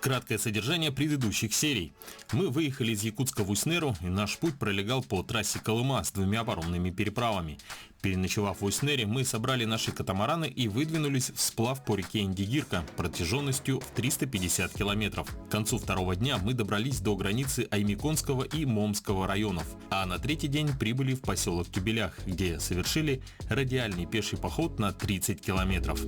Краткое содержание предыдущих серий. Мы выехали из Якутска в Уснеру, и наш путь пролегал по трассе Колыма с двумя паромными переправами. Переночевав в Уснере, мы собрали наши катамараны и выдвинулись в сплав по реке Индигирка протяженностью в 350 километров. К концу второго дня мы добрались до границы Аймиконского и Момского районов, а на третий день прибыли в поселок Тюбелях, где совершили радиальный пеший поход на 30 километров.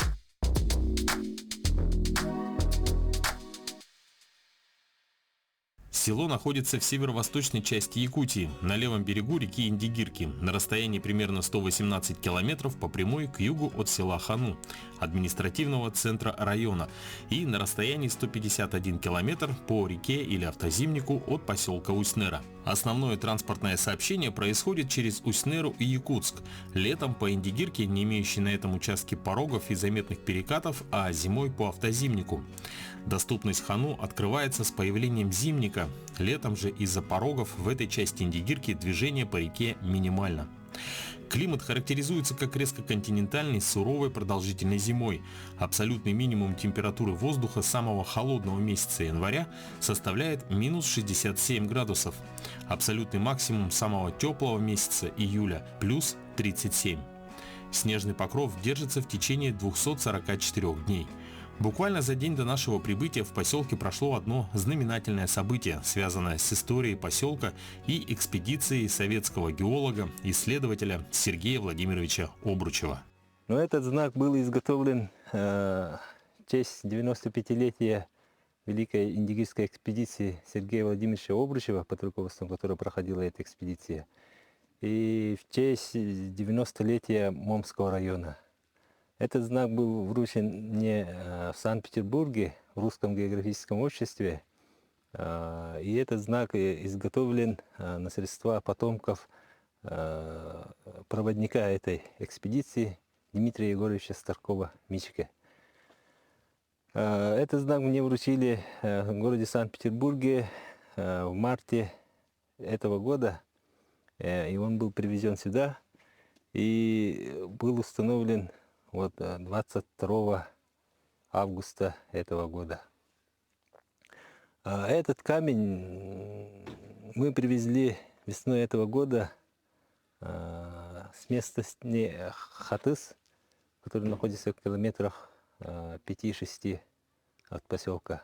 Село находится в северо-восточной части Якутии, на левом берегу реки Индигирки, на расстоянии примерно 118 километров по прямой к югу от села Хану, административного центра района, и на расстоянии 151 километр по реке или автозимнику от поселка Уснера. Основное транспортное сообщение происходит через Уснеру и Якутск, летом по Индигирке, не имеющей на этом участке порогов и заметных перекатов, а зимой по автозимнику. Доступность Хану открывается с появлением зимника, летом же из-за порогов в этой части Индигирки движение по реке минимально. Климат характеризуется как резко континентальный с суровой продолжительной зимой. Абсолютный минимум температуры воздуха самого холодного месяца января составляет минус 67 градусов. Абсолютный максимум самого теплого месяца июля плюс 37. Снежный покров держится в течение 244 дней. Буквально за день до нашего прибытия в поселке прошло одно знаменательное событие, связанное с историей поселка и экспедицией советского геолога, исследователя Сергея Владимировича Обручева. Но этот знак был изготовлен в честь 95-летия Великой индигирской экспедиции Сергея Владимировича Обручева, под руководством которого проходила эта экспедиция, и в честь 90-летия Момского района. Этот знак был вручен мне в Санкт-Петербурге, в Русском географическом обществе. И этот знак изготовлен на средства потомков проводника этой экспедиции Дмитрия Егоровича Старкова-Мичика. Этот знак мне вручили в городе Санкт-Петербурге в марте этого года. И он был привезен сюда и был установлен 22 августа этого года. Этот камень мы привезли весной этого года с местности Хатыс, который находится в километрах 5-6 от поселка.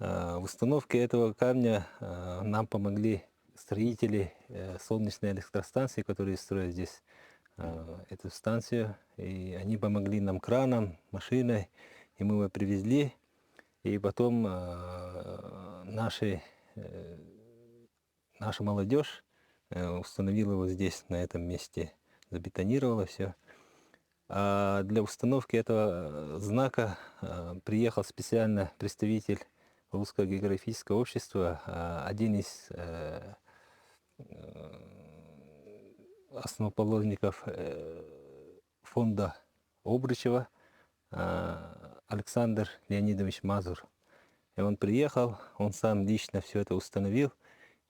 В установке этого камня нам помогли строители солнечной электростанции, которые строят здесь эту станцию, и они помогли нам краном, машиной, и мы его привезли, и потом наша молодежь установила его здесь, на этом месте, забетонировала все. А для установки этого знака приехал специально представитель Русского географического общества, один из основоположников фонда Обручева, Александр Леонидович Мазур. И он приехал, он сам лично все это установил,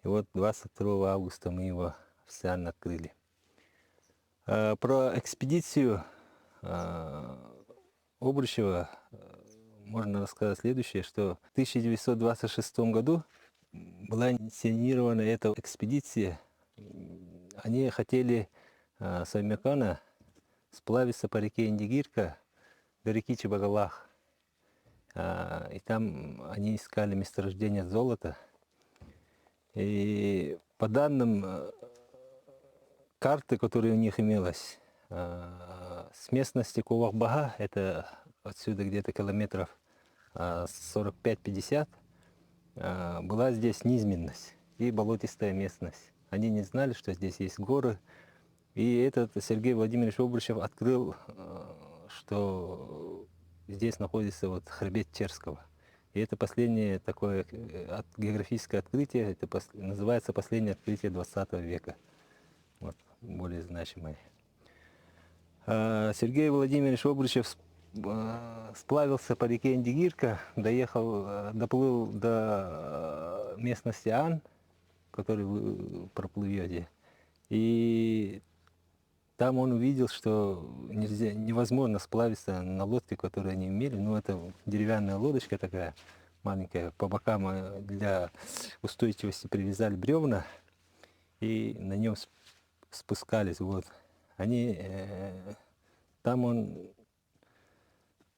и 22 августа мы его официально открыли. Про экспедицию Обручева можно рассказать следующее, что в 1926 году была инициирована эта экспедиция. Они хотели с Аймикона сплавиться по реке Индигирка до реки Чебагалах. И там они искали месторождение золота. И по данным карты, которая у них имелась, с местности Кулахбага, это отсюда где-то километров 45-50, была здесь низменность и болотистая местность. Они не знали, что здесь есть горы. И этот Сергей Владимирович Обручев открыл, что здесь находится хребет Черского. И это последнее такое географическое открытие, это называется последнее открытие 20 века. Более значимое. Сергей Владимирович Обручев сплавился по реке Индигирка, доплыл до местности Ан, который вы проплывете. И там он увидел, что невозможно сплавиться на лодке, которую они имели. Это деревянная лодочка такая. маленькая, по бокам для устойчивости привязали бревна и на нем спускались. Вот. Они, там он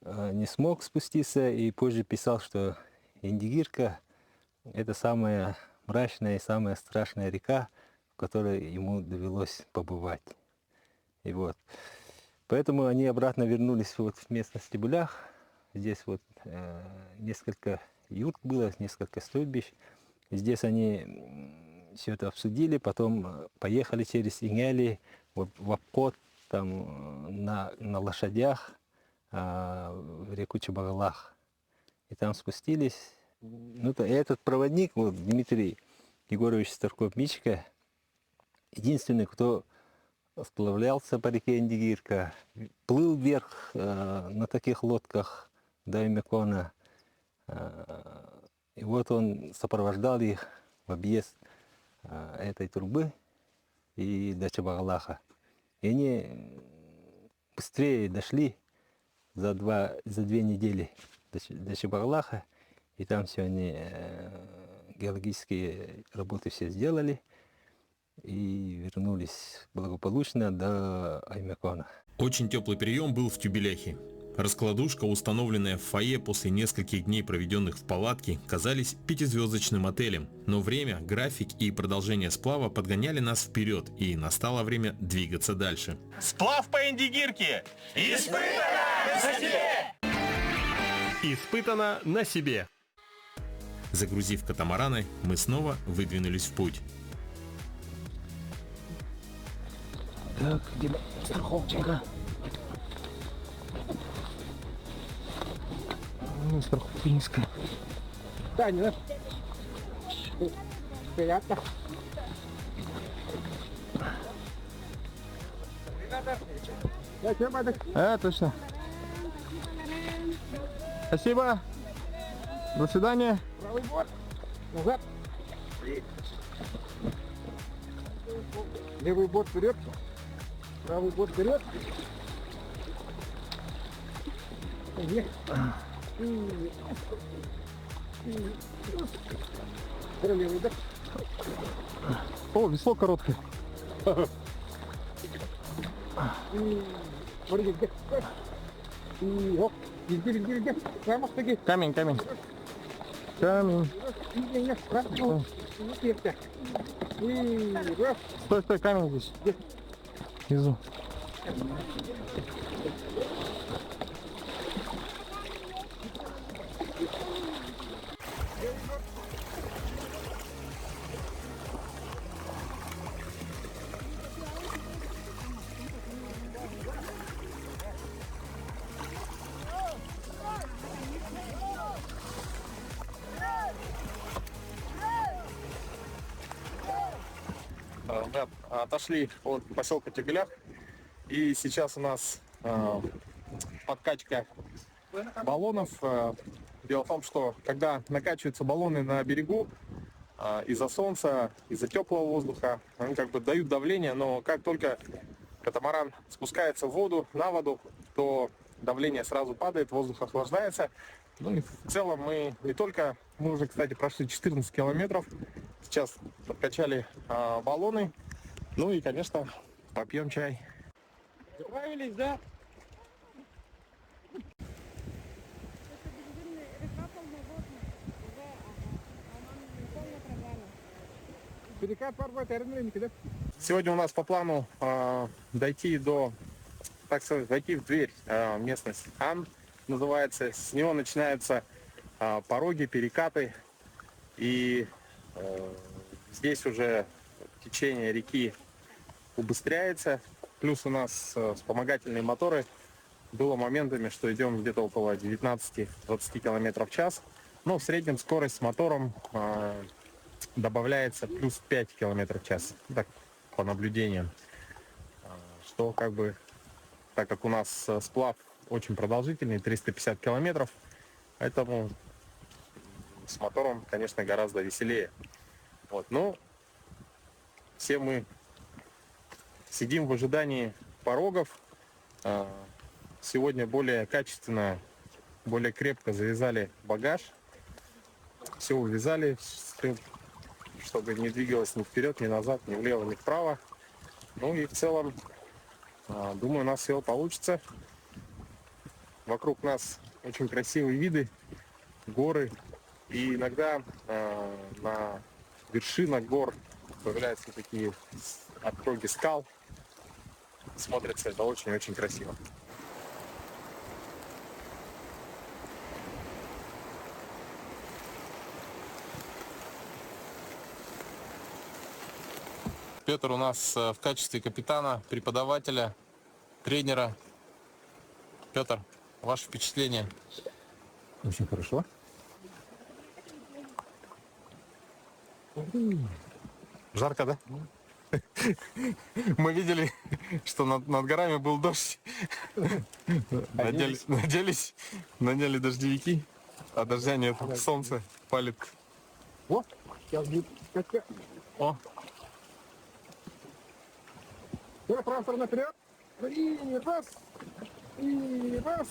не смог спуститься и позже писал, что Индигирка — это самая мрачная и самая страшная река, в которой ему довелось побывать. И вот. Поэтому они обратно вернулись вот в местность Булях. Здесь вот несколько юрт было, несколько стойбищ. Здесь они все это обсудили, потом поехали через Ингели в обход там, на лошадях в реку Чебагалах. И там спустились. Ну, этот проводник, вот, Дмитрий Егорович Старков-Мичка, единственный, кто сплавлялся по реке Индигирка, плыл вверх на таких лодках до Имякона. И вот он сопровождал их в объезд этой трубы и до Чебагалаха. И они быстрее дошли за две недели до Чебагалаха. И там все они геологические работы все сделали и вернулись благополучно до Аймякона. Очень теплый прием был в Тюбеляхе. Раскладушка, установленная в фойе после нескольких дней, проведенных в палатке, казались пятизвездочным отелем. Но время, график и продолжение сплава подгоняли нас вперед, и настало время двигаться дальше. Сплав по Индигирке! Испытано на себе! Испытано на себе. Загрузив катамараны, мы снова выдвинулись в путь. Так, где страховочка? Страховка низкая. Да, не надо. Приятно. Точно. Спасибо. До свидания. Правый борт. Назад. Левый борт вперед. Правый борт вперед. Левый, да? О, весло короткое. Смотри, где? Где? Прямо таки. Камень. Камень. Стой, камень здесь. Внизу. Мы отошли от поселка Тюбелях, и сейчас у нас подкачка баллонов. Дело в том, что когда накачиваются баллоны на берегу, из-за солнца, из-за теплого воздуха, они как бы дают давление, но как только катамаран спускается в воду, на воду, то давление сразу падает, воздух охлаждается. Ну и в целом мы не только, мы уже, кстати, прошли 14 километров, сейчас подкачали баллоны, ну и, конечно, попьем чай. Справились, да? Перекат парбой терминки, да? Сегодня у нас по плану дойти до, так сказать, войти в дверь местность Ан называется. С него начинаются пороги, перекаты, и здесь уже течение реки убыстряется. Плюс у нас вспомогательные моторы. Было моментами, что идем где-то около 19-20 км в час. Но в среднем скорость с мотором добавляется плюс 5 км в час. Так, по наблюдениям. Что как бы, так как у нас сплав очень продолжительный, 350 километров, поэтому с мотором, конечно, гораздо веселее. Вот, но все мы сидим в ожидании порогов. Сегодня более качественно, более крепко завязали багаж. все увязали, чтобы не двигалось ни вперед, ни назад, ни влево, ни вправо. Ну и в целом, думаю, у нас все получится. Вокруг нас очень красивые виды, горы. И иногда на вершинах гор появляются такие отроги скал. Смотрится это очень-очень красиво. Петр у нас в качестве капитана, преподавателя, тренера. Петр, ваше впечатление? Очень хорошо. Жарко, да? Мы видели, что над горами был дождь. Надели дождевики, а дождя нет. Солнце палит. О, сейчас будет скачка. О, Все, правая сторона вперед. И раз. И раз.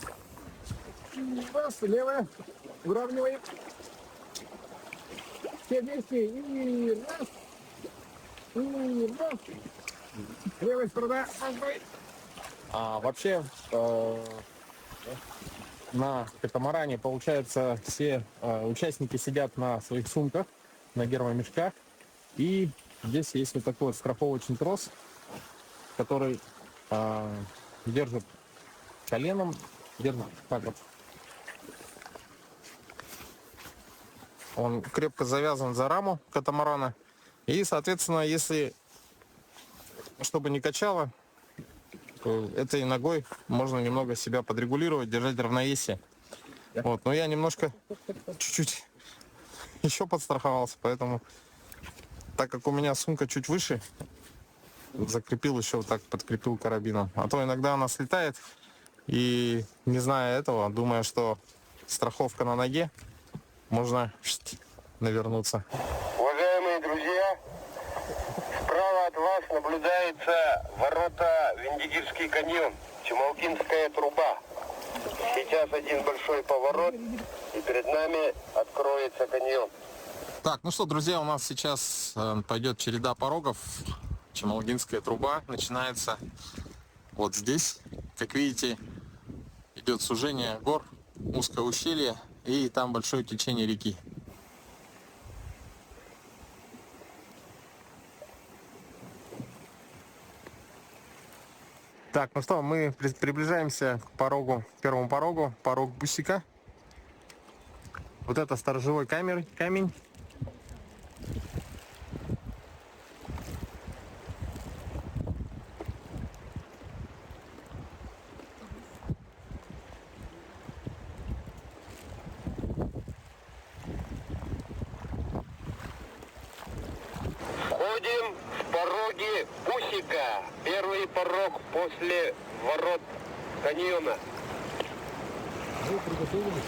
И раз. Левая. Выравниваем. Все вместе. И раз. И раз. Левая сторона. Постой. вообще на катамаране, получается, все участники сидят на своих сумках, на гермомешках. И здесь есть вот такой вот страховочный трос, который держит коленом, держит так вот. Он крепко завязан за раму катамарана. И, соответственно, если, чтобы не качало, то этой ногой можно немного себя подрегулировать, держать равновесие. Вот. Но я немножко, чуть-чуть еще подстраховался, поэтому, так как у меня сумка чуть выше, закрепил еще вот так, подкрепил карабином. А то иногда она слетает, и не зная этого, думая, что страховка на ноге, можно навернуться. Уважаемые друзья, справа от вас наблюдается ворота Виндигирский каньон, Чемалкинская труба. Сейчас один большой поворот, и перед нами откроется каньон. Так, ну что, друзья, у нас сейчас пойдет череда порогов. Чемалгинская труба начинается вот здесь. Как видите, идет сужение гор, узкое ущелье, и там большое течение реки. Так, ну что, мы приближаемся к порогу, первому порогу, порог Бусика. Вот это сторожевой камень. Входим в пороги Бусика. Первый порог после ворот каньона. Вы приготовились?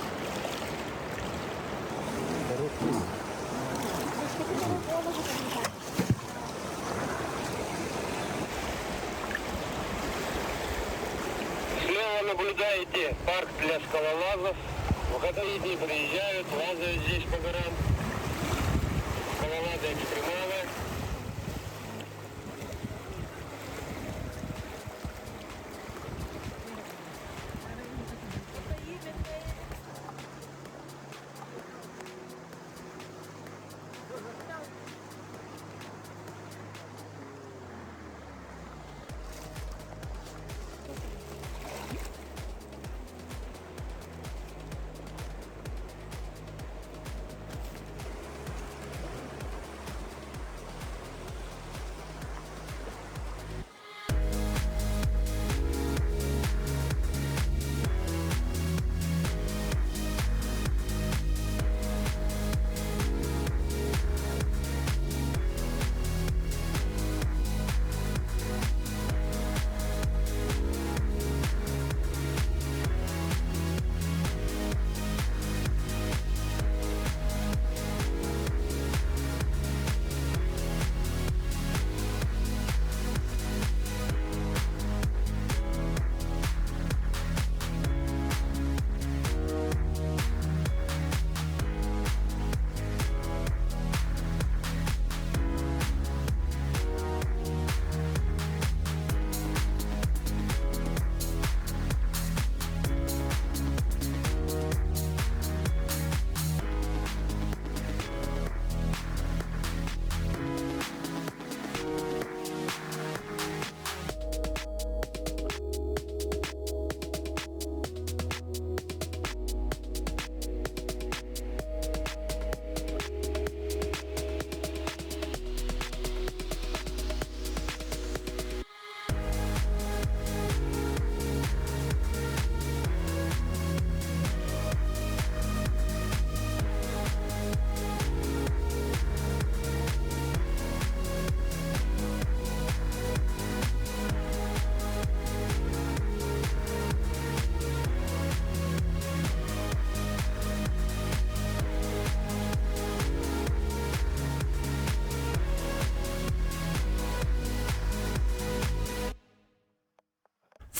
Слева наблюдаете парк для скалолазов. В выходные дни приезжают, лазают здесь по горам. Скалолазы экстремалы.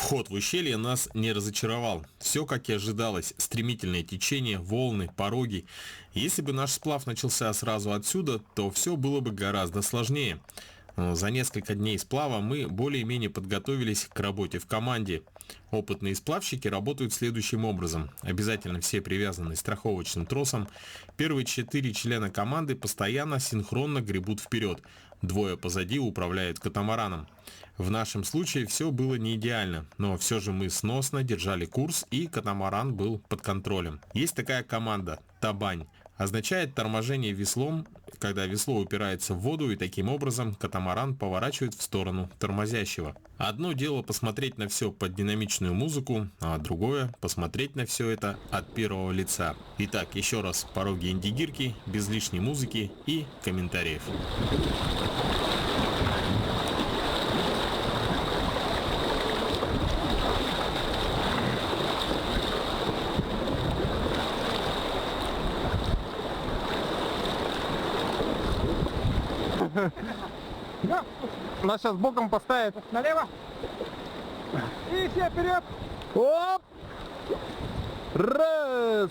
Вход в ущелье нас не разочаровал. Все, как и ожидалось. Стремительное течение, волны, пороги. Если бы наш сплав начался сразу отсюда, то все было бы гораздо сложнее. Но за несколько дней сплава мы более-менее подготовились к работе в команде. Опытные сплавщики работают следующим образом. Обязательно все привязаны страховочным тросом. Первые 4 члена команды постоянно синхронно гребут вперед. Двое позади управляют катамараном. В нашем случае все было не идеально, но все же мы сносно держали курс, и катамаран был под контролем. Есть такая команда «Табань». Означает торможение веслом, когда весло упирается в воду, и таким образом катамаран поворачивает в сторону тормозящего. Одно дело посмотреть на все под динамичную музыку, а другое посмотреть на все это от первого лица. Итак, еще раз пороги Индигирки, без лишней музыки и комментариев. Нас сейчас боком поставит. Налево. И все вперед. Оп! Раз!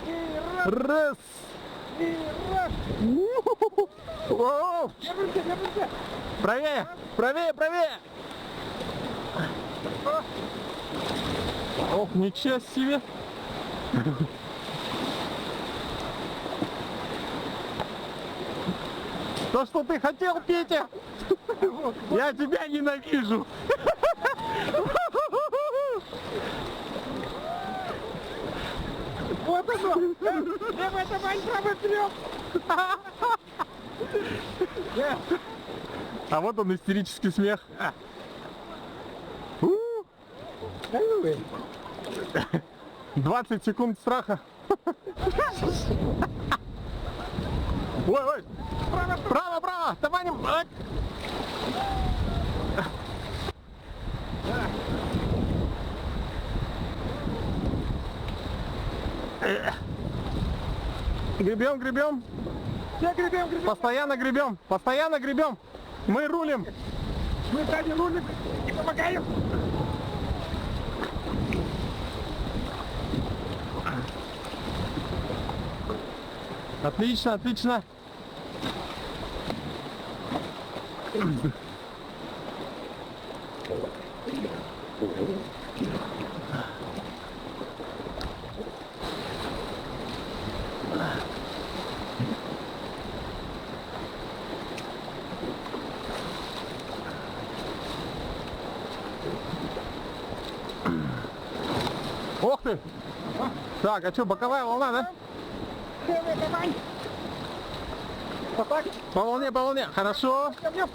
И раз. Раз! И раз. Оп! Держите, держите. Правее! Правее, правее! Ох, ничего себе! То, что ты хотел, Петя! Я тебя ненавижу! Вот оно. Левая табань, правый вперед. А вот он, истерический смех. 20 секунд страха. Ой, ой! Право, право! Табаним! Гребем, гребем. Все гребем, гребем. Постоянно гребем. Постоянно гребем. Мы рулим. Мы сзади рулим и помогаем. Отлично, отлично. Ох ты! Так, а что, боковая волна, да? Левая табань. Вот так. По волне, хорошо. Идем.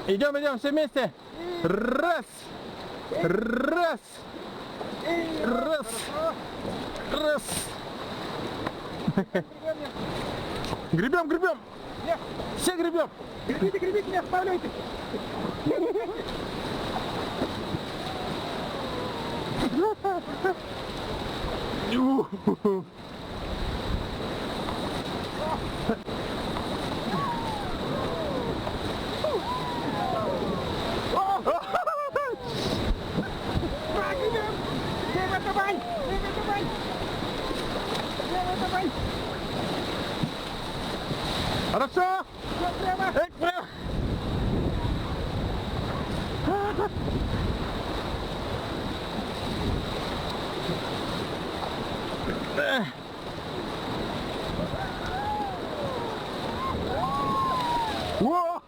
Идем, идем, все вместе. Раз, раз, раз, раз. Гребем, гребем. Нет. Все гребем. Гребите, гребите, не оставляйте. Так, идем. Левая табань. Левая табань. Левая табань. Хорошо. Все прямо. Эй, прям. Во!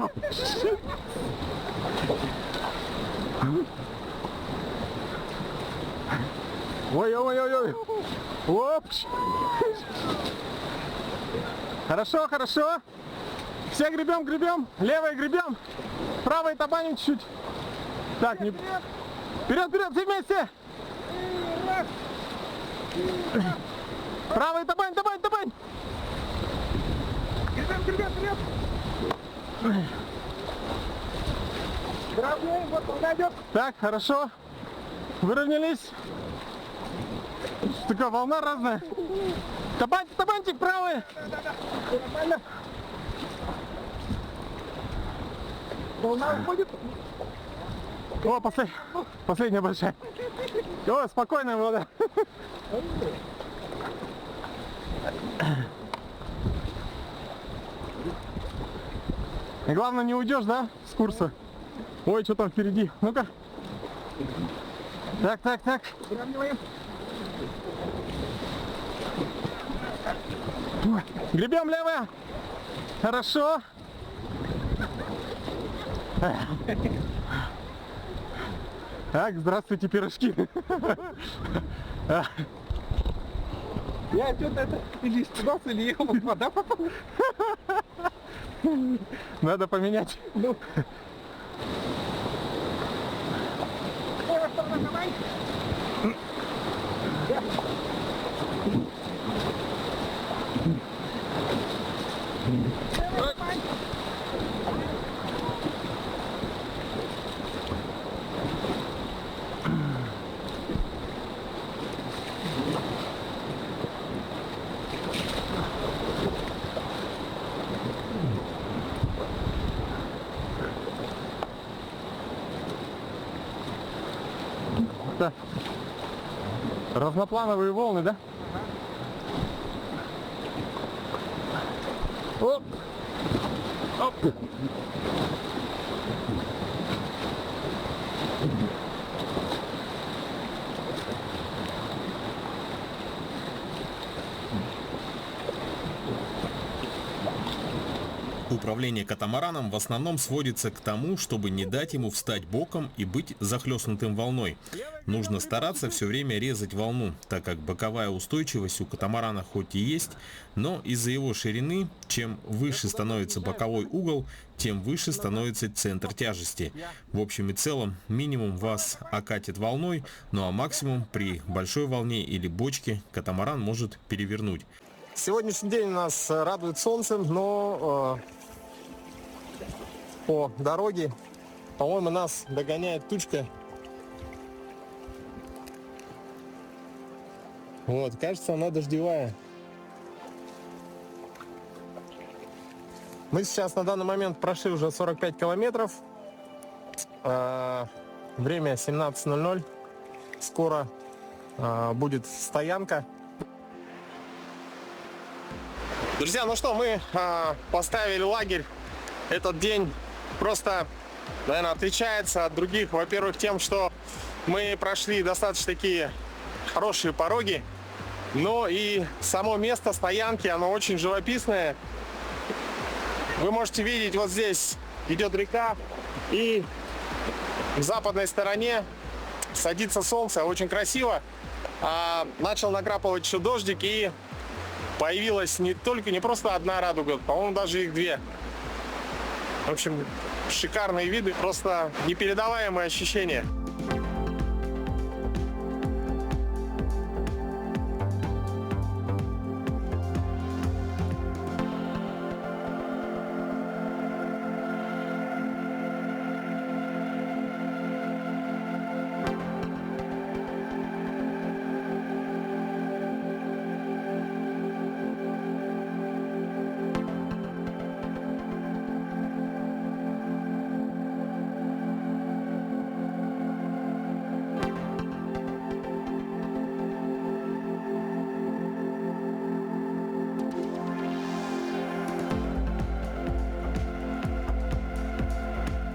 Ой-ой-ой-ой. Опс. Хорошо, хорошо. Все гребем, гребем. Левой гребем. Правой табаним чуть-чуть. Так, не... Вперед, вперед, все вместе. И раз. Правой табань, табань, табань. Гребем, гребем, вперед. Равняем, вот волна идет. Так, хорошо. Выровнялись. Такая волна разная. Табантик, табантик, правый. Да-да-да. Нормально. Волна уходит. О, последняя большая. О, спокойная вода. И главное, не уйдешь, да, с курса? Ой, что там впереди? Ну-ка. Так. Гребем левое. Хорошо. Так, здравствуйте, пирожки. Я что-то это или испугался, или ехал, вода попала. Надо поменять. Ну. Давай. Да. Разноплановые волны, да? Оп. Оп. Управление катамараном в основном сводится к тому, чтобы не дать ему встать боком и быть захлестнутым волной. Нужно стараться все время резать волну, так как боковая устойчивость у катамарана хоть и есть, но из-за его ширины, чем выше становится боковой угол, тем выше становится центр тяжести. В общем и целом, минимум вас окатит волной, ну а максимум при большой волне или бочке катамаран может перевернуть. Сегодняшний день нас радует солнцем, но по дороге, по-моему, нас догоняет тучка. Вот, кажется, она дождевая. Мы сейчас на данный момент прошли уже 45 километров. Время 17:00. Скоро будет стоянка. Друзья, ну что, мы поставили лагерь. Этот день просто, наверное, отличается от других. Во-первых, тем, что мы прошли достаточно такие хорошие пороги. Но и само место стоянки, оно очень живописное. Вы можете видеть, вот здесь идет река. И в западной стороне садится солнце. Очень красиво. Начал накрапывать еще дождик, и появилась не просто одна радуга, по-моему, даже их две. В общем, шикарные виды, просто непередаваемые ощущения.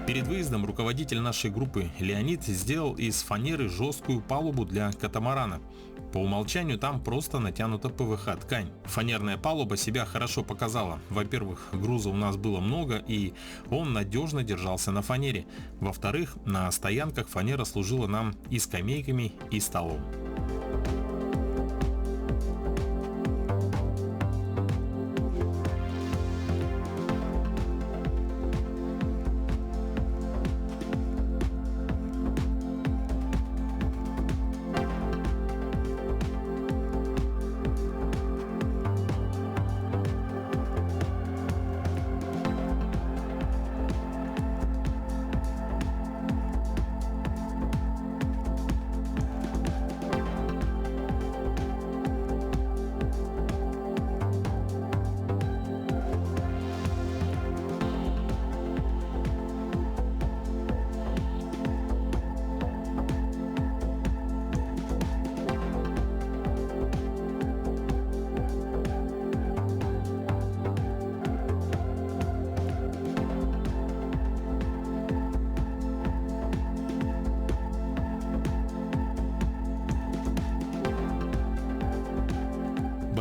Перед выездом руководитель нашей группы Леонид сделал из фанеры жесткую палубу для катамарана. По умолчанию там просто натянута ПВХ ткань. Фанерная палуба себя хорошо показала. Во-первых, груза у нас было много, и он надежно держался на фанере. Во-вторых, на стоянках фанера служила нам и скамейками, и столом.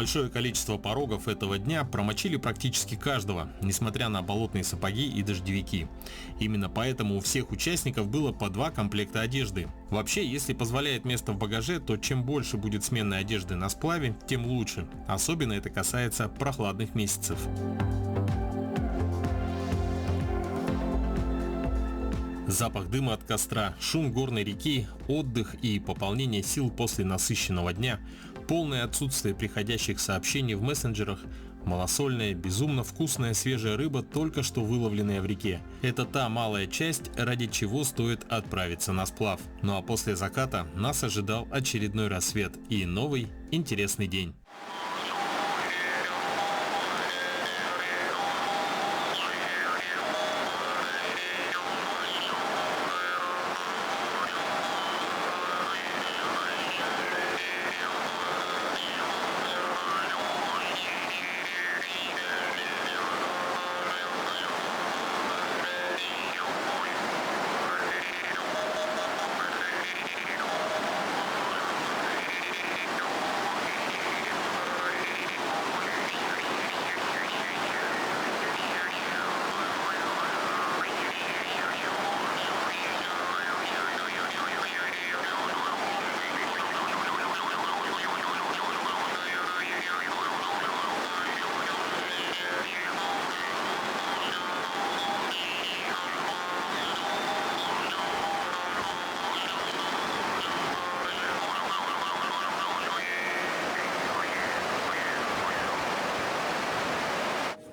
Большое количество порогов этого дня промочили практически каждого, несмотря на болотные сапоги и дождевики. Именно поэтому у всех участников было по 2 комплекта одежды. Вообще, если позволяет место в багаже, то чем больше будет сменной одежды на сплаве, тем лучше. Особенно это касается прохладных месяцев. Запах дыма от костра, шум горной реки, отдых и пополнение сил после насыщенного дня, полное отсутствие приходящих сообщений в мессенджерах, малосольная, безумно вкусная свежая рыба, только что выловленная в реке. Это та малая часть, ради чего стоит отправиться на сплав. Ну а после заката нас ожидал очередной рассвет и новый интересный день.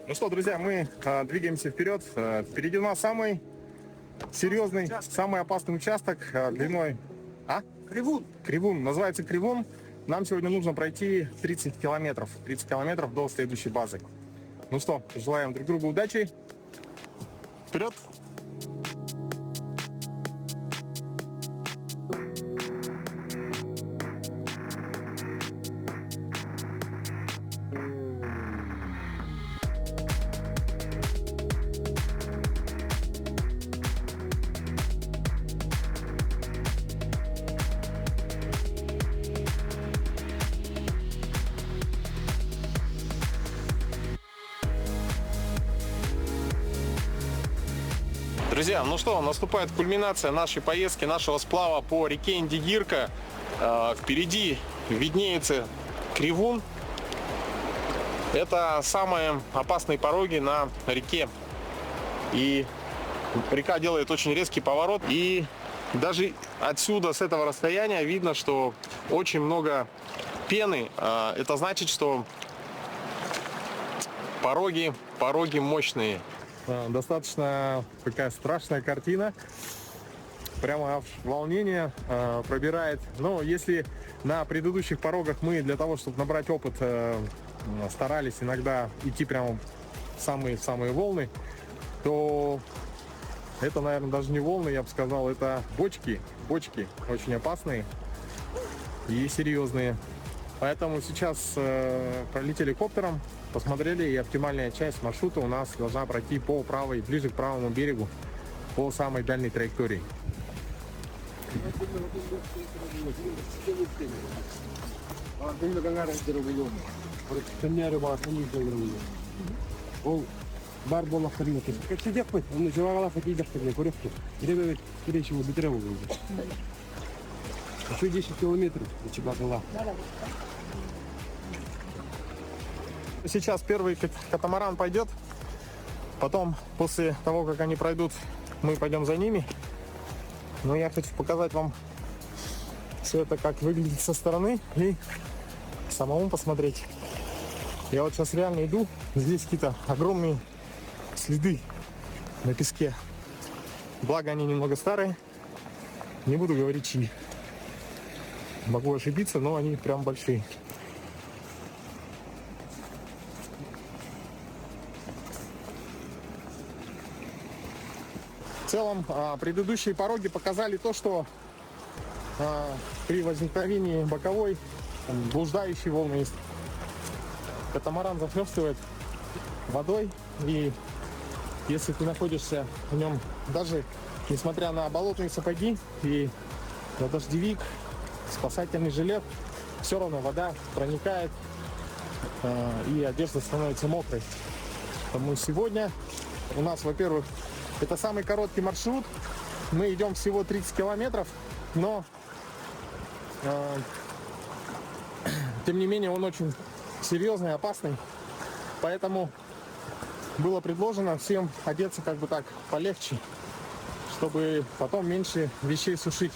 Ну что, друзья, мы двигаемся вперед. Впереди у нас самый серьезный, самый опасный участок длиной... Кривун. Кривун. Называется Кривун. Нам сегодня нужно пройти 30 километров. 30 километров до следующей базы. Ну что, желаем друг другу удачи. Вперед! Друзья, ну что, наступает кульминация нашей поездки, нашего сплава по реке Индигирка. Впереди виднеется Кривун. Это самые опасные пороги на реке. И река делает очень резкий поворот. И даже отсюда, с этого расстояния, видно, что очень много пены. Это значит, что пороги мощные. Достаточно такая страшная картина. Прямо волнение пробирает. Но если на предыдущих порогах мы для того, чтобы набрать опыт, старались иногда идти прямо в самые волны, то это, наверное, даже не волны, я бы сказал, это бочки. Бочки очень опасные и серьезные. Поэтому сейчас пролетели коптером, посмотрели, и оптимальная часть маршрута у нас должна пройти по правой, ближе к правому берегу, по самой дальней траектории. Еще 10 километров до Чебакала. Сейчас первый катамаран пойдет, потом, после того, как они пройдут, мы пойдем за ними. Но я хочу показать вам все это, как выглядит со стороны, и самому посмотреть. Я вот сейчас реально иду, здесь какие-то огромные следы на песке. Благо они немного старые, не буду говорить чьи. Могу ошибиться, но они прям большие. В целом, предыдущие пороги показали то, что при возникновении боковой блуждающей волны катамаран захлестывает водой, и если ты находишься в нем, даже несмотря на болотные сапоги и на дождевик, спасательный жилет, все равно вода проникает и одежда становится мокрой. Поэтому сегодня у нас, во-первых, это самый короткий маршрут. Мы идем всего 30 километров, но тем не менее он очень серьезный, опасный. Поэтому было предложено всем одеться как бы так полегче, чтобы потом меньше вещей сушить.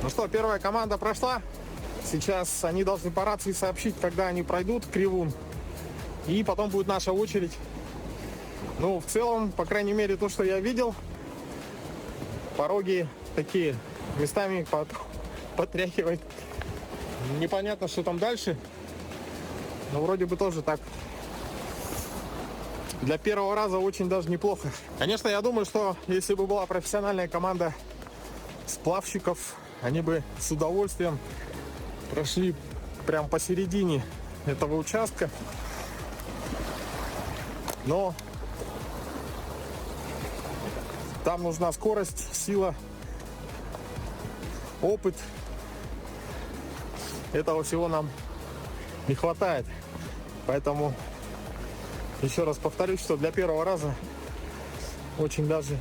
Ну что, первая команда прошла. Сейчас они должны по рации сообщить, когда они пройдут Кривун. И потом будет наша очередь. Ну, в целом, по крайней мере, то, что я видел, пороги такие, местами потряхивает. Непонятно, что там дальше. Но вроде бы тоже так. Для первого раза очень даже неплохо. Конечно, я думаю, что если бы была профессиональная команда сплавщиков, они бы с удовольствием прошли прям посередине этого участка. Но там нужна скорость, сила, опыт. Этого всего нам не хватает. Поэтому еще раз повторюсь, что для первого раза очень даже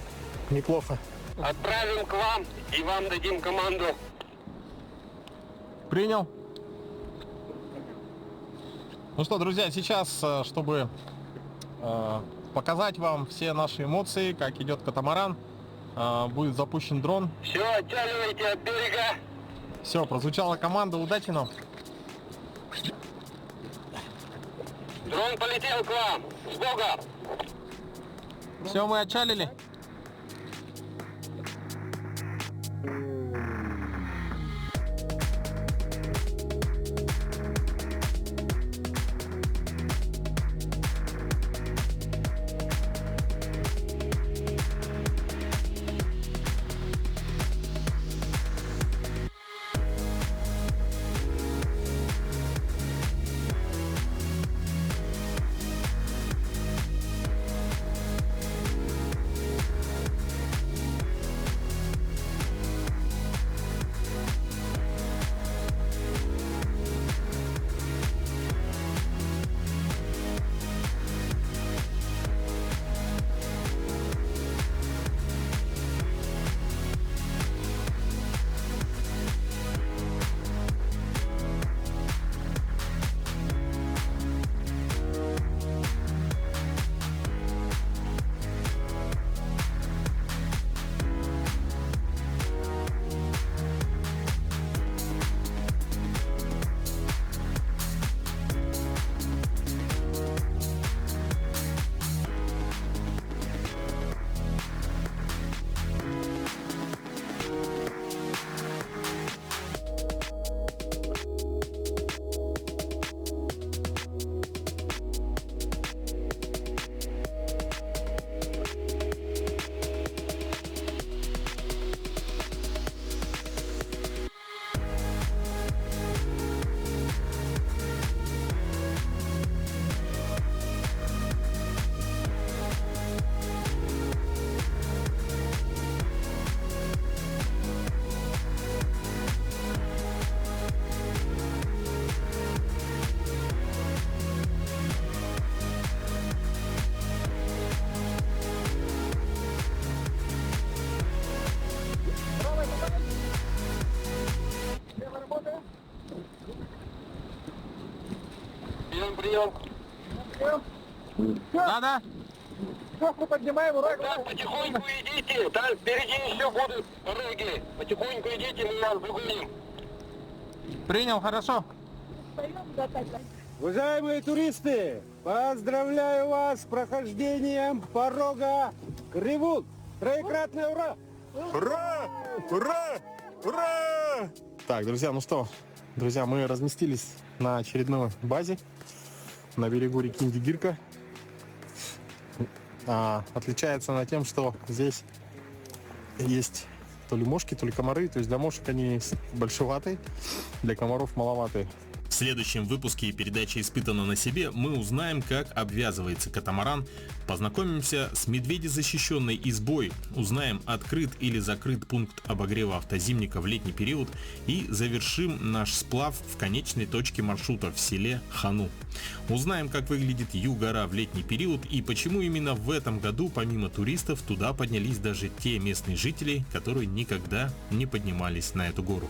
неплохо. Отправим к вам и вам дадим команду. Принял. Ну что, друзья, сейчас, чтобы показать вам все наши эмоции, как идет катамаран, будет запущен дрон. Все, отчаливайте от берега. Все, прозвучала команда, удачи нам. Дрон полетел к вам. С Богом. Все, мы отчалили. прием. Да-да. Сейчас мы поднимаем ура. Так, потихоньку идите, там впереди еще будут дороги. Потихоньку идите, мы вас догоним. Принял, хорошо. Уважаемые туристы, поздравляю вас с прохождением порога Гривун. Троекратное ура! Ура! Ура! Ура! Так, друзья, ну что, друзья, мы разместились на очередной базе на берегу реки Индигирка. Отличается она тем, что здесь есть то ли мошки, то ли комары. То есть для мошек они большеватые, для комаров маловатые. В следующем выпуске передачи «Испытано на себе» мы узнаем, как обвязывается катамаран, познакомимся с медведезащищенной избой, узнаем, открыт или закрыт пункт обогрева автозимника в летний период и завершим наш сплав в конечной точке маршрута в селе Хану. Узнаем, как выглядит Ю-гора в летний период и почему именно в этом году помимо туристов туда поднялись даже те местные жители, которые никогда не поднимались на эту гору.